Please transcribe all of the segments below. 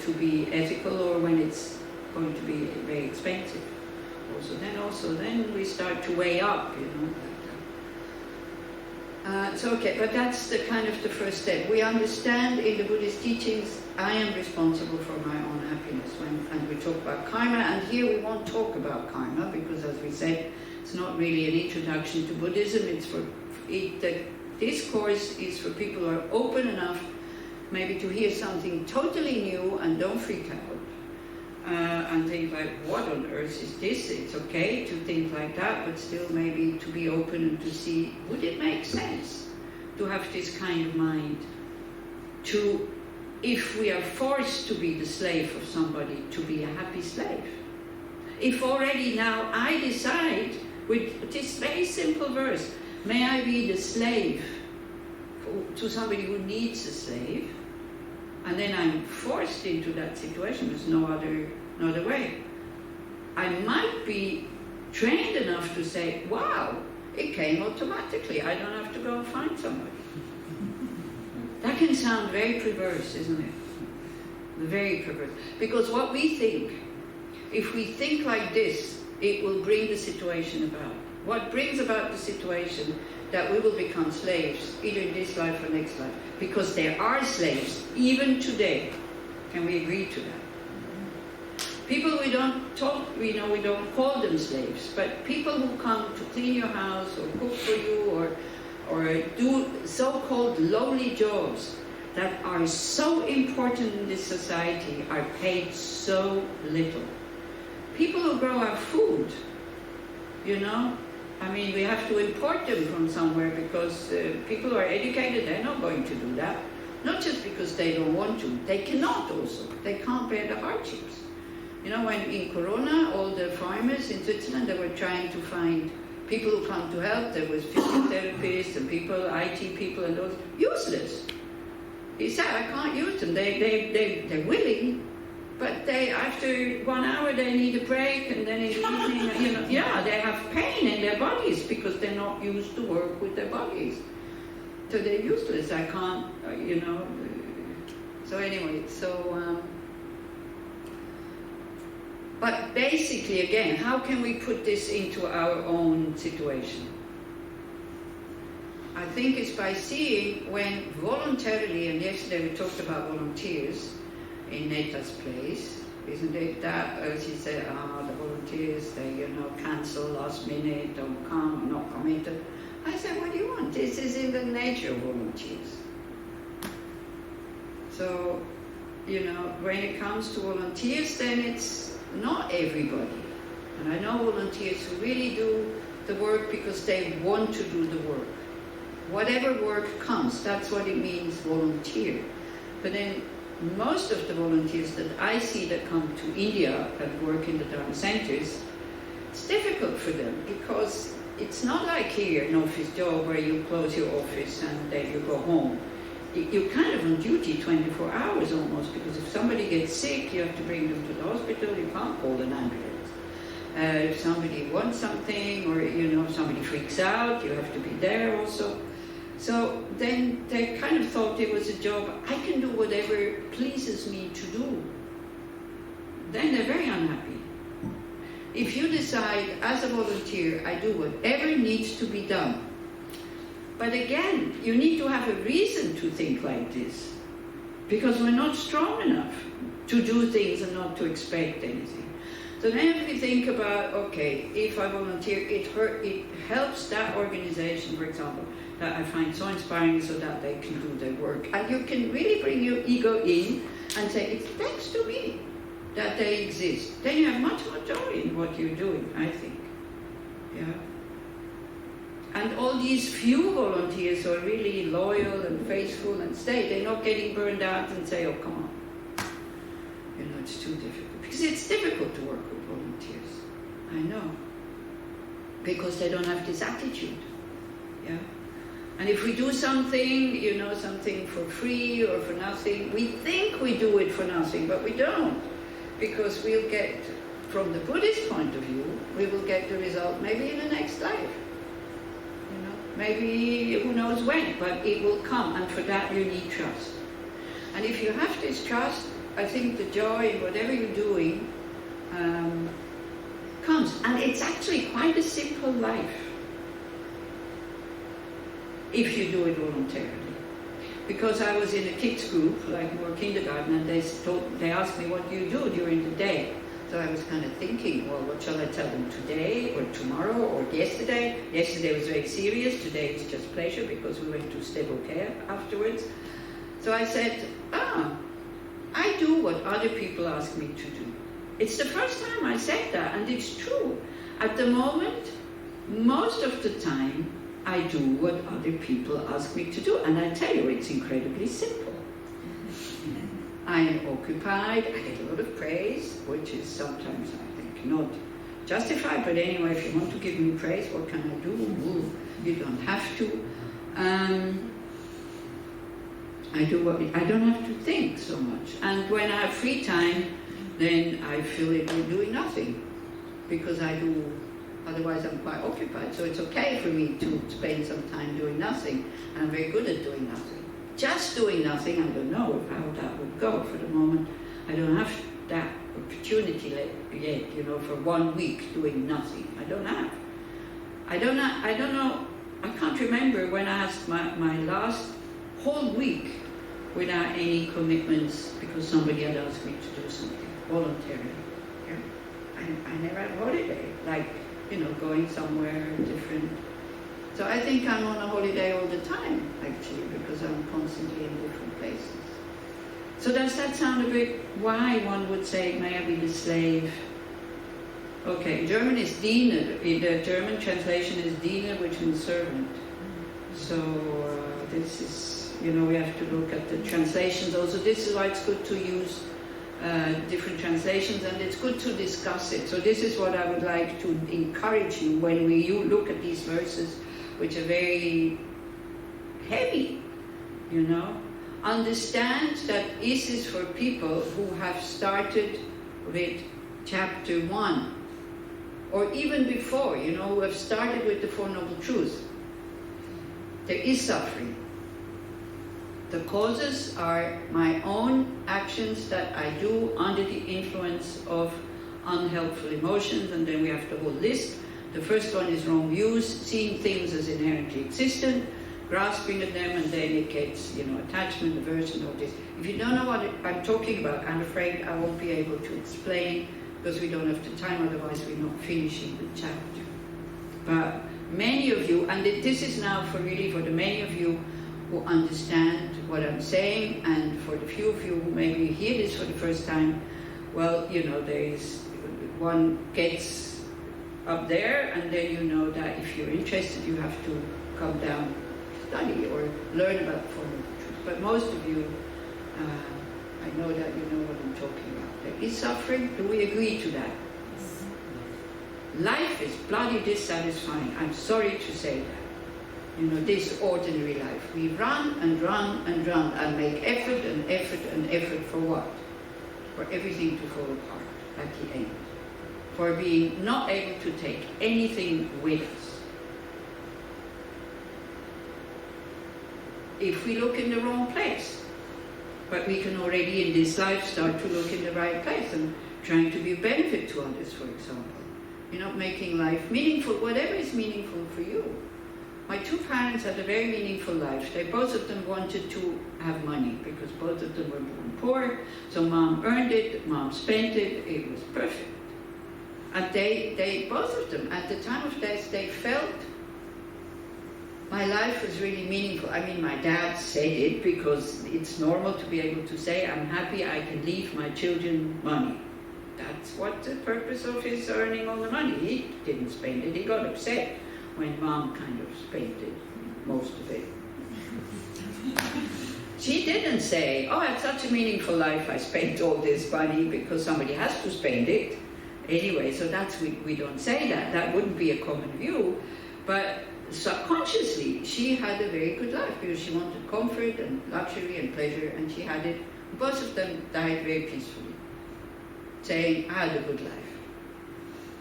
to be ethical or when it's going to be very expensive. Then we start to weigh up, you know. But that's the kind of the first step. We understand in the Buddhist teachings, I am responsible for my own happiness. And we talk about karma, and here we won't talk about karma because, as we said, it's not really an introduction to Buddhism. This course is for people who are open enough maybe to hear something totally new and don't freak out. And think like, what on earth is this? It's okay to think like that, but still maybe to be open and to see, would it make sense to have this kind of mind? If we are forced to be the slave of somebody, to be a happy slave. If already now I decide with this very simple verse, may I be the slave to somebody who needs a slave, and then I'm forced into that situation, there's no other way. I might be trained enough to say, wow, it came automatically, I don't have to go and find somebody. That can sound very perverse, isn't it? Very perverse. Because what we think, if we think like this, it will bring the situation about. What brings about the situation that we will become slaves, either in this life or next life. Because there are slaves, even today. Can we agree to that? People we don't call them slaves, but people who come to clean your house or cook for you or do so-called lowly jobs that are so important in this society are paid so little. People who grow our food, you know, I mean, we have to import them from somewhere because people who are educated, they're not going to do that. Not just because they don't want to, they cannot also. They can't bear the hardships. You know, when in Corona, all the farmers in Switzerland, they were trying to find people who come to help. There was physiotherapists and people, IT people and those, useless. He said, I can't use them. They're willing, but after 1 hour they need a break, and then in the evening, they have pain in their bodies because they're not used to work with their bodies. So they're useless. I can't, So anyway, but basically, again, how can we put this into our own situation? I think it's by seeing when voluntarily, and yesterday we talked about volunteers in Neta's place, isn't it? That, as she said, the volunteers, they, cancel last minute, don't come, not committed. I said, what do you want? This is in the nature of volunteers. So, when it comes to volunteers, then it's not everybody. And I know volunteers who really do the work because they want to do the work. Whatever work comes, that's what it means, volunteer. But then most of the volunteers that I see that come to India and work in the Dharma centers, it's difficult for them because it's not like here, an office job where you close your office and then you go home. You're kind of on duty 24 hours almost, because if somebody gets sick, you have to bring them to the hospital, you can't call an ambulance. If somebody wants something, or if somebody freaks out, you have to be there also. So then they kind of thought it was a job, I can do whatever pleases me to do. Then they're very unhappy. If you decide, as a volunteer, I do whatever needs to be done. But again, you need to have a reason to think like this, because we're not strong enough to do things and not to expect anything. So then if we think about, okay, if I volunteer, it helps that organization, for example, that I find so inspiring so that they can do their work. And you can really bring your ego in and say, it's thanks to me that they exist. Then you have much more joy in what you're doing, I think. Yeah. And all these few volunteers who are really loyal and faithful and stay, they're not getting burned out and say, oh, come on. It's too difficult. Because it's difficult to work with volunteers. I know. Because they don't have this attitude. Yeah. And if we do something, something for free or for nothing, we think we do it for nothing, but we don't. Because we'll get, from the Buddhist point of view, we will get the result maybe in the next life. Maybe who knows when, but it will come, and for that you need trust. And if you have this trust, I think the joy in whatever you're doing comes. And it's actually quite a simple life if you do it voluntarily. Because I was in a kids group, like more kindergarten, and they asked me, what do you do during the day? So I was kind of thinking, well, what shall I tell them today, or tomorrow, or yesterday? Yesterday was very serious, today is just pleasure, because we went to stable care afterwards. So I said, I do what other people ask me to do. It's the first time I said that, and it's true. At the moment, most of the time, I do what other people ask me to do, and I tell you, it's incredibly simple. I am occupied, I get a lot of praise, which is sometimes, I think, not justified, but anyway, if you want to give me praise, what can I do? You don't have to. I don't have to think so much. And when I have free time, then I feel like we're doing nothing, because otherwise I'm quite occupied. So it's okay for me to spend some time doing nothing. I'm very good at doing nothing. Just doing nothing, I don't know how that would go for the moment. I don't have that opportunity yet, for 1 week doing nothing. I don't know, I can't remember when I had my last whole week without any commitments because somebody had asked me to do something voluntarily. Yeah. I never had a holiday, like, going somewhere different. So I think I'm on a holiday all the time, actually, because I'm constantly in different places. So does that sound a bit why one would say, may I be the slave? Okay, in German is Diener. The German translation is Diener, which means servant. So this is, we have to look at the translations also. This is why it's good to use different translations, and it's good to discuss it. So this is what I would like to encourage you when you look at these verses, which are very heavy, Understand that this is for people who have started with chapter 1, or even before, who have started with the Four Noble Truths. There is suffering. The causes are my own actions that I do under the influence of unhelpful emotions, and then we have the whole list. The first one is wrong views, seeing things as inherently existent, grasping at them, and then it gets, attachment, aversion, all this. If you don't know what I'm talking about, I'm afraid I won't be able to explain because we don't have the time, otherwise we're not finishing the chapter. But many of you, and this is now for the many of you who understand what I'm saying, and for the few of you who maybe hear this for the first time, well, one gets up there, and then you know that if you're interested, you have to come down, study, or learn about Four Noble Truths. But most of you, I know that you know what I'm talking about. There is suffering. Do we agree to that? Yes. Life is bloody dissatisfying. I'm sorry to say that. This ordinary life. We run and run and run and make effort and effort and effort for what? For everything to fall apart at the end. For being not able to take anything with us. If we look in the wrong place. But we can already in this life start to look in the right place and trying to be a benefit to others, for example. Making life meaningful, whatever is meaningful for you. My two parents had a very meaningful life. Both of them wanted to have money because both of them were born poor. So mom earned it, mom spent it, it was perfect. And they both of them, at the time of death, they felt my life was really meaningful. I mean, my dad said it because it's normal to be able to say, I'm happy I can leave my children money. That's what the purpose of his earning all the money. He didn't spend it, he got upset when mom kind of spent it, most of it. She didn't say, I had such a meaningful life, I spent all this money because somebody has to spend it. Anyway, so we don't say that. That wouldn't be a common view. But subconsciously, she had a very good life because she wanted comfort and luxury and pleasure, and she had it. Both of them died very peacefully, saying, I had a good life.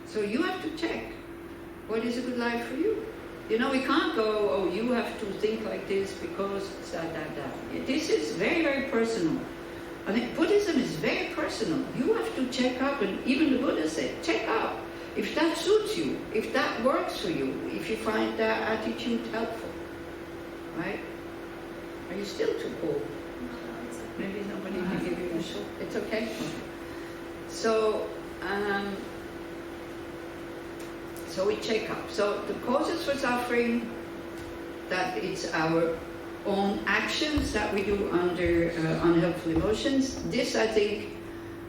So you have to check. What is a good life for you? We can't go, you have to think like this because that. This is very, very personal. I think Buddhism is very personal. You have to check up, and even the Buddha said, check up. If that suits you, if that works for you, if you find that attitude helpful, right? Are you still too cold? Maybe somebody can give you a shot. It's okay? So, so we check up. So the causes for suffering, that it's our own actions that we do under unhelpful emotions. This, I think,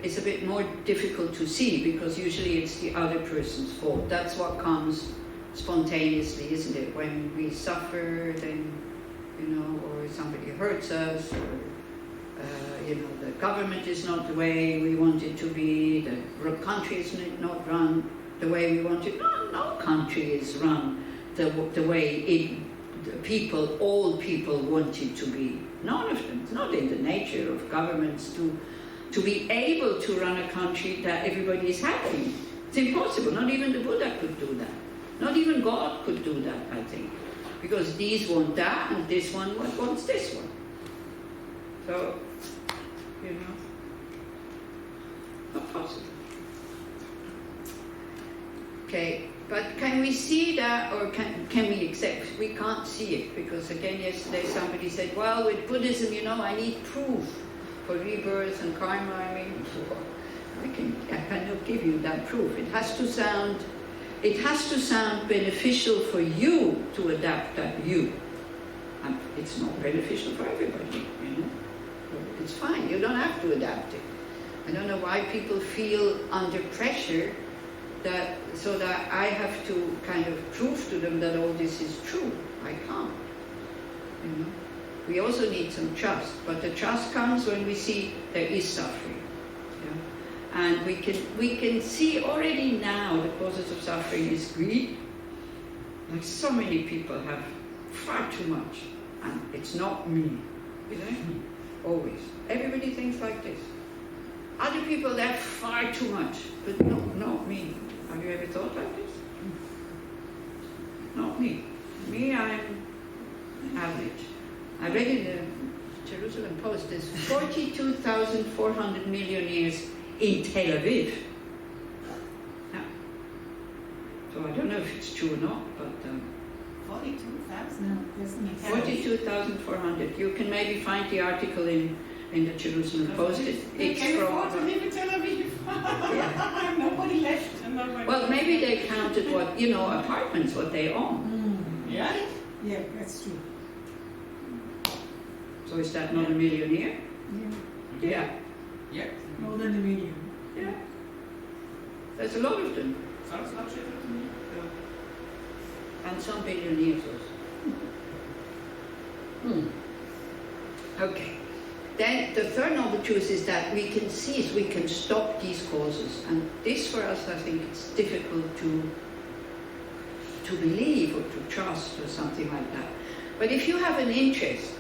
is a bit more difficult to see because usually it's the other person's fault. That's what comes spontaneously, isn't it? When we suffer, then, you know, or somebody hurts us, or, you know, the government is not the way we want it to be, the country is not run the way we want it. No country is run the way all people want it to be. None of them. It's not in the nature of governments to be able to run a country that everybody is happy. It's impossible. Not even the Buddha could do that. Not even God could do that, I think. Because these want that, and this one wants this one. So, you know, not possible. Okay, but can we see that, or can we accept? We can't see it, because again, yesterday somebody said, well, with Buddhism, you know, I need proof for rebirth and karma. I mean, I cannot give you that proof. It has to sound beneficial for you to adapt that you. And it's not beneficial for everybody, you know. It's fine, you don't have to adapt it. I don't know why people feel under pressure so that I have to kind of prove to them that all this is true. I can't, you know. We also need some trust, but the trust comes when we see there is suffering. Yeah? And we can see already now the causes of suffering is greed. Like so many people have far too much, and it's not me, isn't it? Always. Everybody thinks like this. Other people, they have far too much, but no, not me. Have you ever thought like this? Not me. Me, I'm average. I read in the Jerusalem Post, there's 42,400 millionaires in Tel Aviv. Yeah. So I don't know if it's true or not, but 42,000? No, doesn't make sense. 42,400. You can maybe find the article in the Jerusalem Post. It's can from. afford to live in Tel Aviv. Yeah. Nobody left. And nobody Well, maybe they counted what, you know, apartments, what they own. Yeah? Yeah, that's true. So is that not a millionaire? Yeah. Yeah. Yeah. More than a million. Yeah. There's a lot of them. Sounds logical to me. And some billionaires also. Okay. Then the third noble truth is that we can seize, we can stop these causes. And this for us, I think it's difficult to believe or to trust or something like that. But if you have an interest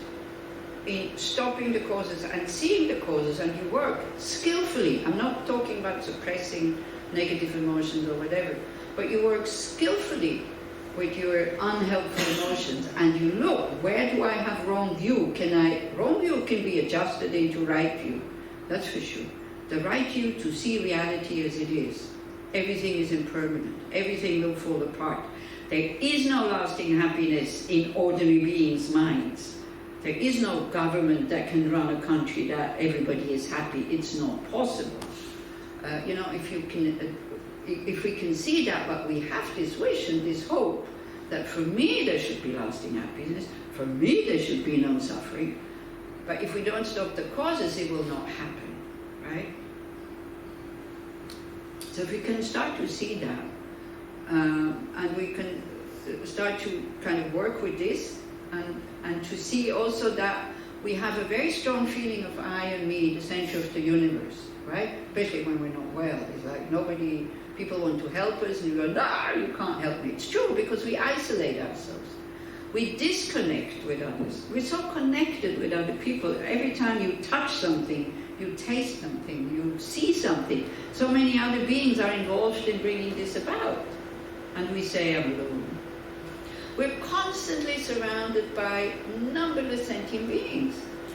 in stopping the causes and seeing the causes, and you work skillfully, I'm not talking about suppressing negative emotions or whatever, but you work skillfully with your unhelpful emotions, and you look, where do I have wrong view? Wrong view can be adjusted into right view, that's for sure. The right view to see reality as it is. Everything is impermanent, everything will fall apart. There is no lasting happiness in ordinary beings' minds. There is no government that can run a country that everybody is happy. It's not possible. You know, if we can see that, but we have this wish and this hope that for me there should be lasting happiness, for me there should be no suffering. But if we don't stop the causes, it will not happen, right? So if we can start to see that, and we can start to kind of work with this, and to see also that we have a very strong feeling of I and me, the center of the universe, right? Especially when we're not well. It's like people want to help us, and you go, no, you can't help me. It's true, because we isolate ourselves. We disconnect with others. We're so connected with other people. Every time you touch something, you taste something, you see something. So many other beings are involved in bringing this about. And we say, I'm alone. We're constantly surrounded by numberless sentient beings.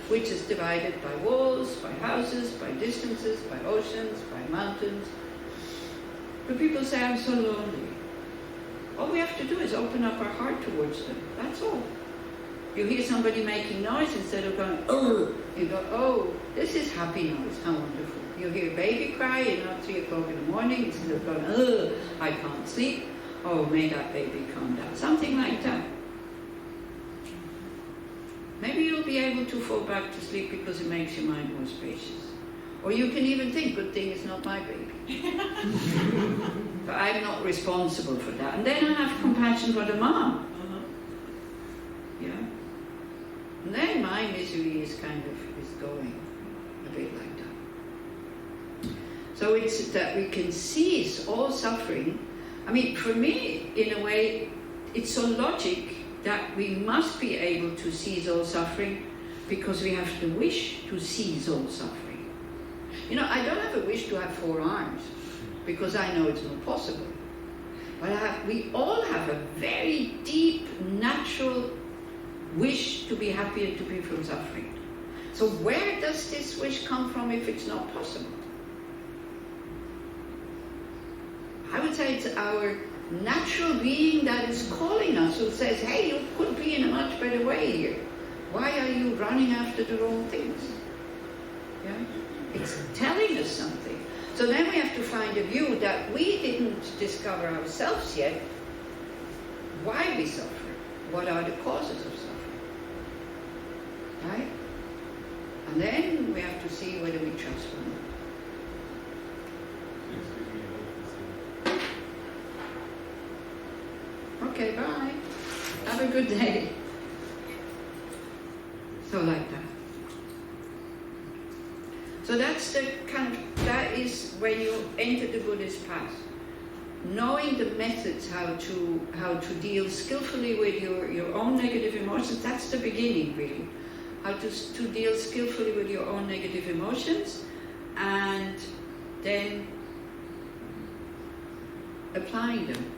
which is divided by walls, by houses, by distances, by oceans, by mountains. But people say, I'm so lonely. All we have to do is open up our heart towards them. That's all. You hear somebody making noise, instead of going, oh, you go, oh, this is happy noise, how wonderful. You hear a baby cry, 3 o'clock in the morning, instead of going, oh, I can't sleep. Oh, may that baby calm down. Something like that. Maybe you'll be able to fall back to sleep because it makes your mind more spacious. Or you can even think, good thing it's not my baby. But I'm not responsible for that. And then I have compassion for the mom. Yeah? And then my misery is going a bit like that. So it's that we can seize all suffering. I mean, for me, in a way, it's so logic that we must be able to seize all suffering because we have the wish to seize all suffering. I don't have a wish to have 4 arms because I know it's not possible. But we all have a very deep, natural wish to be happy and to be from suffering. So where does this wish come from if it's not possible? I would say it's our natural being that is calling us, who says, hey, you could be in a much better way here. Why are you running after the wrong things? Yeah? It's telling us something. So then we have to find a view that we didn't discover ourselves yet. Why we suffer? What are the causes of suffering? Right? And then we have to see whether we trust or not. Okay, bye. Have a good day. So like that. So that's that is when you enter the Buddhist path. Knowing the methods how to deal skillfully with your own negative emotions, that's the beginning really. How to deal skillfully with your own negative emotions, and then applying them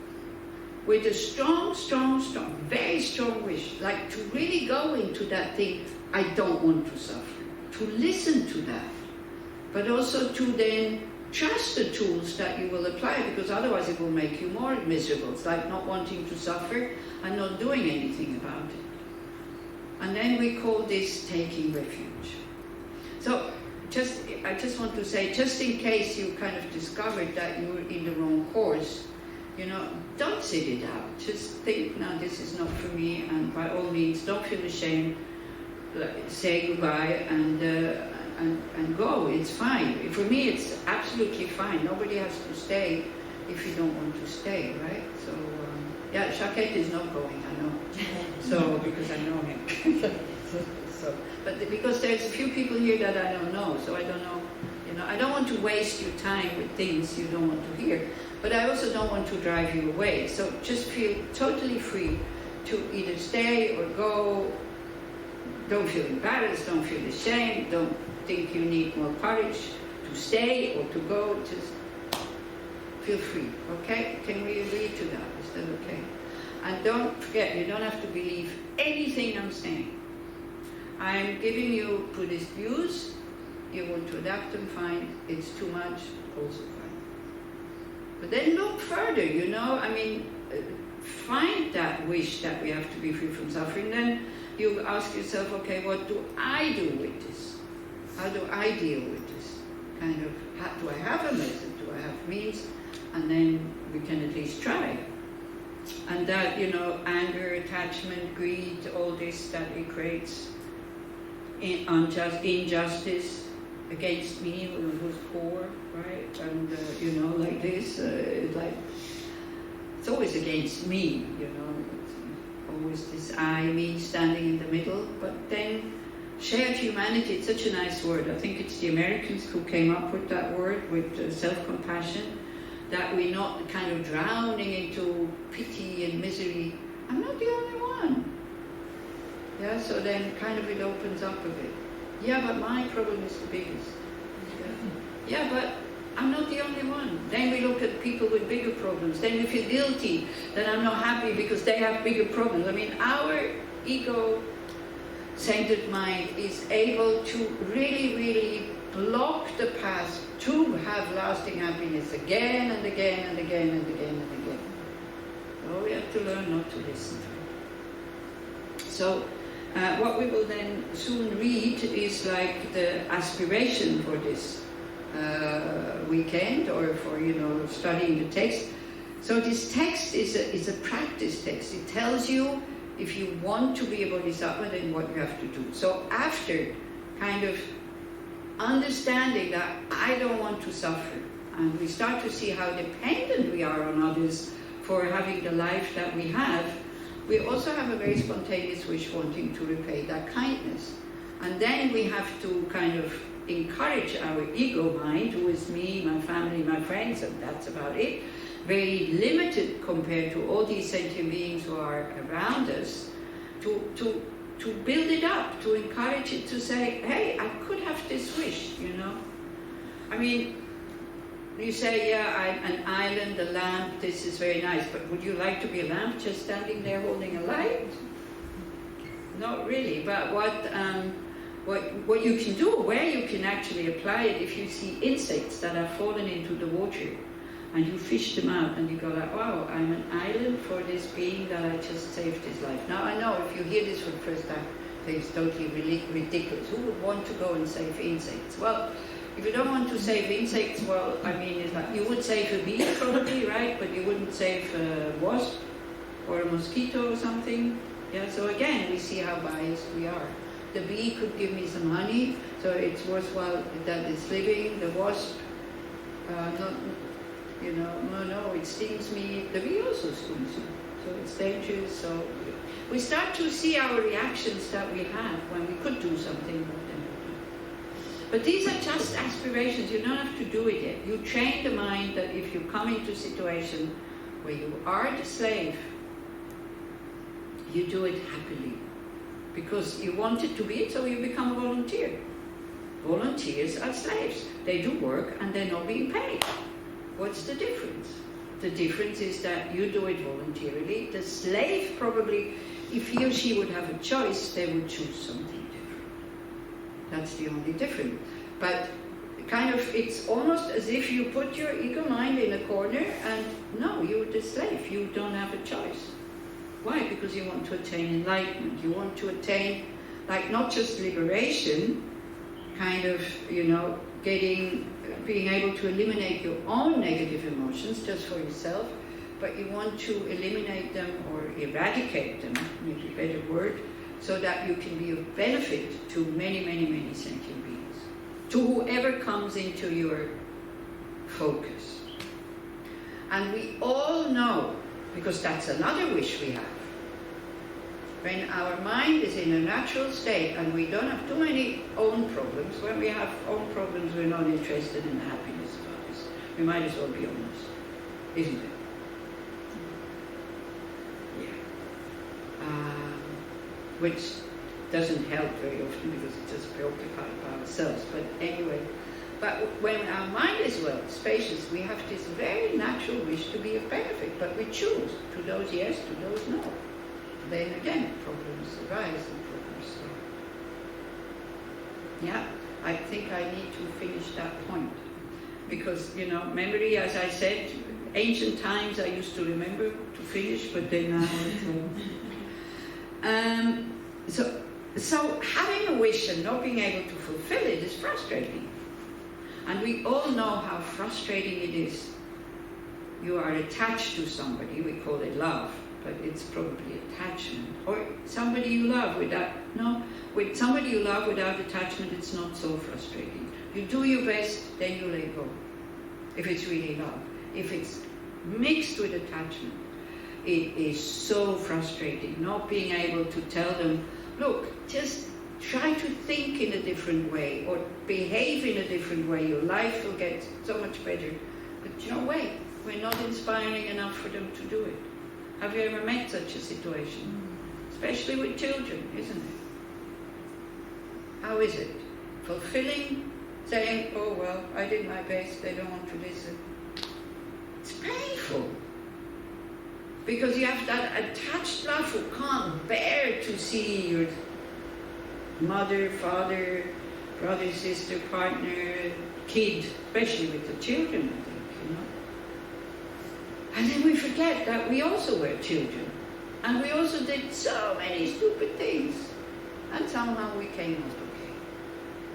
with a strong, very strong wish, like to really go into that thing, I don't want to suffer, to listen to that, but also to then trust the tools that you will apply, because otherwise it will make you more miserable. It's like not wanting to suffer and not doing anything about it. And then we call this taking refuge. So I just want to say, just in case you kind of discovered that you were in the wrong course, don't sit it out. Just think, no, this is not for me, and by all means, don't feel ashamed. Say goodbye and go. It's fine. For me, it's absolutely fine. Nobody has to stay if you don't want to stay, right? So, yeah, Shaket is not going, I know. So, because I know him. But because there's a few people here that I don't know, so I don't know. I don't want to waste your time with things you don't want to hear. But I also don't want to drive you away. So just feel totally free to either stay or go. Don't feel embarrassed, don't feel ashamed, don't think you need more courage to stay or to go. Just feel free, okay? Can we agree to that? Is that okay? And don't forget, you don't have to believe anything I'm saying. I'm giving you Buddhist views. You want to adapt them, fine. It's too much, also fine. But then look further, find that wish that we have to be free from suffering. Then you ask yourself, okay, what do I do with this? How do I deal with this? Do I have a method? Do I have means? And then we can at least try. And that, anger, attachment, greed, all this that it creates, injustice against me who's poor, right? And, like this, it's always against me, it's always this I, me standing in the middle. But then shared humanity, it's such a nice word. I think it's the Americans who came up with that word, with self-compassion, that we're not kind of drowning into pity and misery. I'm not the only one. Yeah, so then kind of it opens up a bit. Yeah, but my problem is the biggest. Yeah, but I'm not the only one. Then we look at people with bigger problems. Then we feel guilty that I'm not happy because they have bigger problems. Our ego centered mind is able to really, really block the past to have lasting happiness again and again and again and again and again. So we have to learn not to listen to it. So what we will then soon read is like the aspiration for this weekend, or for, you know, studying the text. So this text is a practice text. It tells you if you want to be a Bodhisattva, then what you have to do. So after kind of understanding that I don't want to suffer, and we start to see how dependent we are on others for having the life that we have, we also have a very spontaneous wish wanting to repay that kindness. And then we have to kind of encourage our ego mind, who is me, my family, my friends, and that's about it, very limited compared to all these sentient beings who are around us, to build it up, to encourage it, to say, hey, I could have this wish, you know. I mean, you say, yeah, I'm an island, a lamp, this is very nice, but would you like to be a lamp just standing there holding a light? Not really, but what you can do, where you can actually apply it, if you see insects that have fallen into the water, and you fish them out, and you go like, wow, I'm an island for this being that I just saved his life. Now I know if you hear this for the first time, it's totally ridiculous. Who would want to go and save insects? Well, if you don't want to save insects, well, I mean, it's like, you would save a bee probably, right? But you wouldn't save a wasp or a mosquito or something. Yeah, so again, we see how biased we are. The bee could give me some honey, so it's worthwhile that it's living. The wasp, no, it stings me. The bee also stings me, so it's dangerous. So we start to see our reactions that we have when we could do something more than we do. But these are just aspirations. You don't have to do it yet. You train the mind that if you come into a situation where you are the slave, you do it happily. Because you want it to be it, so you become a volunteer. Volunteers are slaves. They do work and they're not being paid. What's the difference? The difference is that you do it voluntarily. The slave probably, if he or she would have a choice, they would choose something different. That's the only difference. But kind of, it's almost as if you put your ego mind in a corner and no, you're the slave. You don't have a choice. Why? Because you want to attain enlightenment. You want to attain, like, not just liberation, kind of, being able to eliminate your own negative emotions just for yourself, but you want to eliminate them or eradicate them, maybe a better word, so that you can be of benefit to many, many, many sentient beings, to whoever comes into your focus. And we all know, because that's another wish we have. When our mind is in a natural state and we don't have too many own problems, when we have own problems, we're not interested in the happiness of others. We might as well be honest, isn't it? Yeah. Which doesn't help very often because it's just preoccupied by ourselves. But anyway, but when our mind is well, spacious, we have this very natural wish to be of benefit, but we choose to those yes, to those no. Then again, problems arise and problems stop. Yeah, I think I need to finish that point. Because, memory, as I said, ancient times I used to remember to finish, but then So having a wish and not being able to fulfill it is frustrating. And we all know how frustrating it is. You are attached to somebody, we call it love, but it's probably attachment. Or somebody you love with somebody you love without attachment, it's not so frustrating. You do your best, then you let go. If it's really love. If it's mixed with attachment, it is so frustrating, not being able to tell them, look, just try to think in a different way or behave in a different way. Your life will get so much better. But wait, we're not inspiring enough for them to do it. Have you ever met such a situation? Especially with children, isn't it? How is it? Fulfilling, saying, oh well, I did my best, they don't want to listen. It's painful. Because you have that attached love who can't bear to see mother, father, brother, sister, partner, kid, especially with the children, I think, you know. And then we forget that we also were children. And we also did so many stupid things. And somehow we came out okay.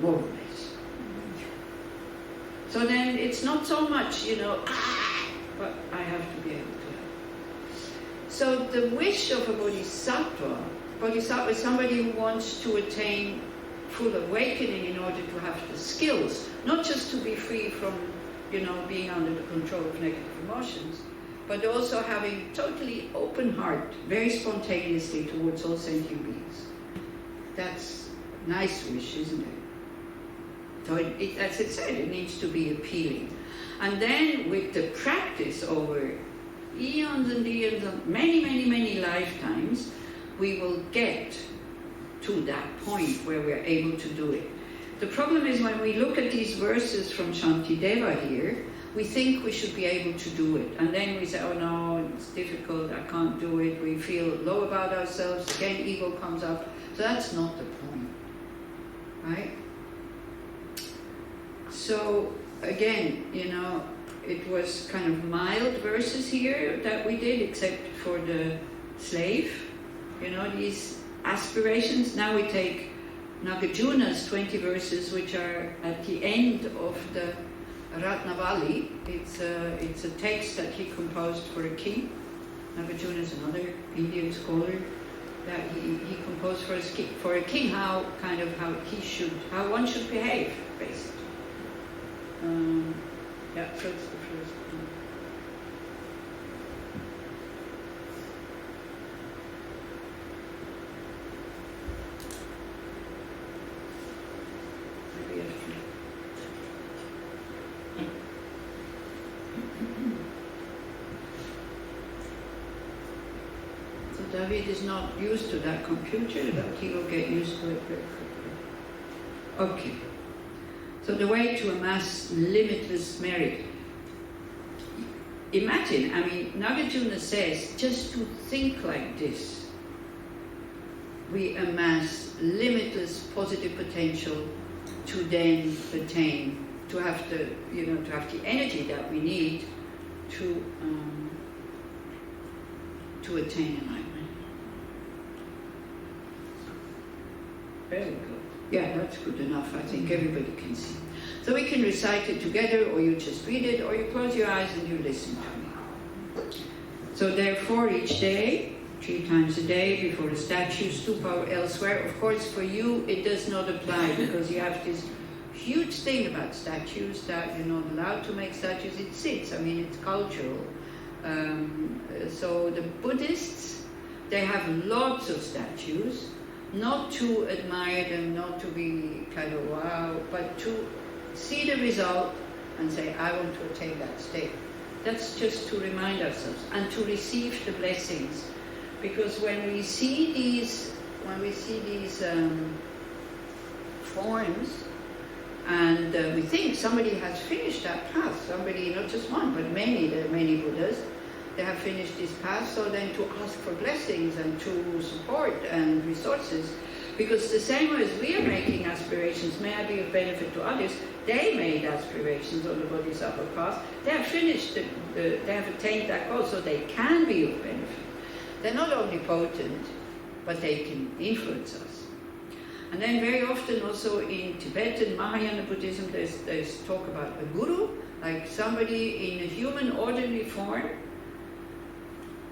More or less. So then it's not so much, you know, but I have to be able to help. So the wish of a bodhisattva is somebody who wants to attain full awakening in order to have the skills, not just to be free from, you know, being under the control of negative emotions, but also having totally open heart, very spontaneously towards all sentient beings. That's a nice wish, isn't it? So as it said, it needs to be appealing. And then with the practice over eons and eons, and many, many, many lifetimes, we will get to that point where we're able to do it. The problem is when we look at these verses from Shantideva here, we think we should be able to do it. And then we say, oh no, it's difficult, I can't do it. We feel low about ourselves, again ego comes up. So that's not the point, right? So again, you know, it was kind of mild verses here that we did, except for the slave, you know, these aspirations. Now we take Nagarjuna's 20 verses, which are at the end of the Ratnavali. It's a text that he composed for a king. Nagarjuna is another Indian scholar that he composed for a king, how one should behave, basically. Yeah, so it's the first one. Maybe I should. So David is not used to that computer, but he will get used to it very quickly. Okay. So the way to amass limitless merit. Imagine, I mean, Nagarjuna says, just to think like this, we amass limitless positive potential to then attain, to have the, you know, to have the energy that we need to attain enlightenment. Very good. Yeah, that's good enough. I think everybody can see. So we can recite it together, or you just read it, or you close your eyes and you listen to me. So therefore, each day, 3 times a day, before the statue, stupa or elsewhere. Of course, for you, it does not apply, because you have this huge thing about statues, that you're not allowed to make statues. It sits, I mean, it's cultural. So the Buddhists, they have lots of statues, not to admire them, not to be kind of wow, but to see the result and say, I want to attain that state. That's just to remind ourselves and to receive the blessings. Because when we see these forms, and we think somebody has finished that path, somebody, not just one, but many, there are many Buddhas, they have finished this path, so then to ask for blessings and to support and resources, because the same way as we are making aspirations, may I be of benefit to others, they made aspirations on the Bodhisattva path, they have finished, they have attained that goal, so they can be of benefit. They're not only potent, but they can influence us. And then very often also in Tibetan Mahayana Buddhism, there's talk about a guru, like somebody in a human ordinary form.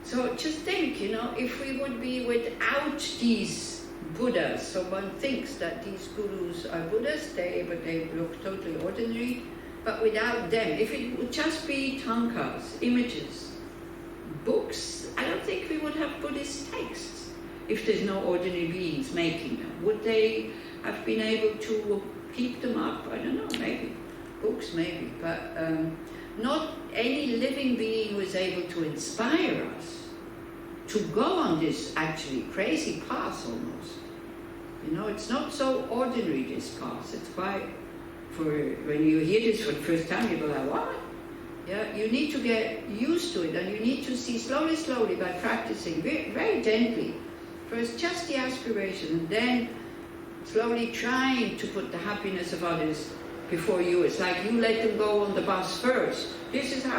So just think, you know, if we would be without these Buddhas, so one thinks that these gurus are Buddhas, but they look totally ordinary, but without them, if it would just be tankas, images, books, I don't think we would have Buddhist texts if there's no ordinary beings making them. Would they have been able to keep them up? I don't know, maybe. Books, maybe, but not any living being was able to inspire us to go on this actually crazy path almost. You know, it's not so ordinary, this path. It's quite, when you hear this for the first time, you go like, what? Yeah, you need to get used to it, and you need to see slowly by practicing very, very gently. First just the aspiration, and then slowly trying to put the happiness of others before you. It's like you let them go on the bus first. This is how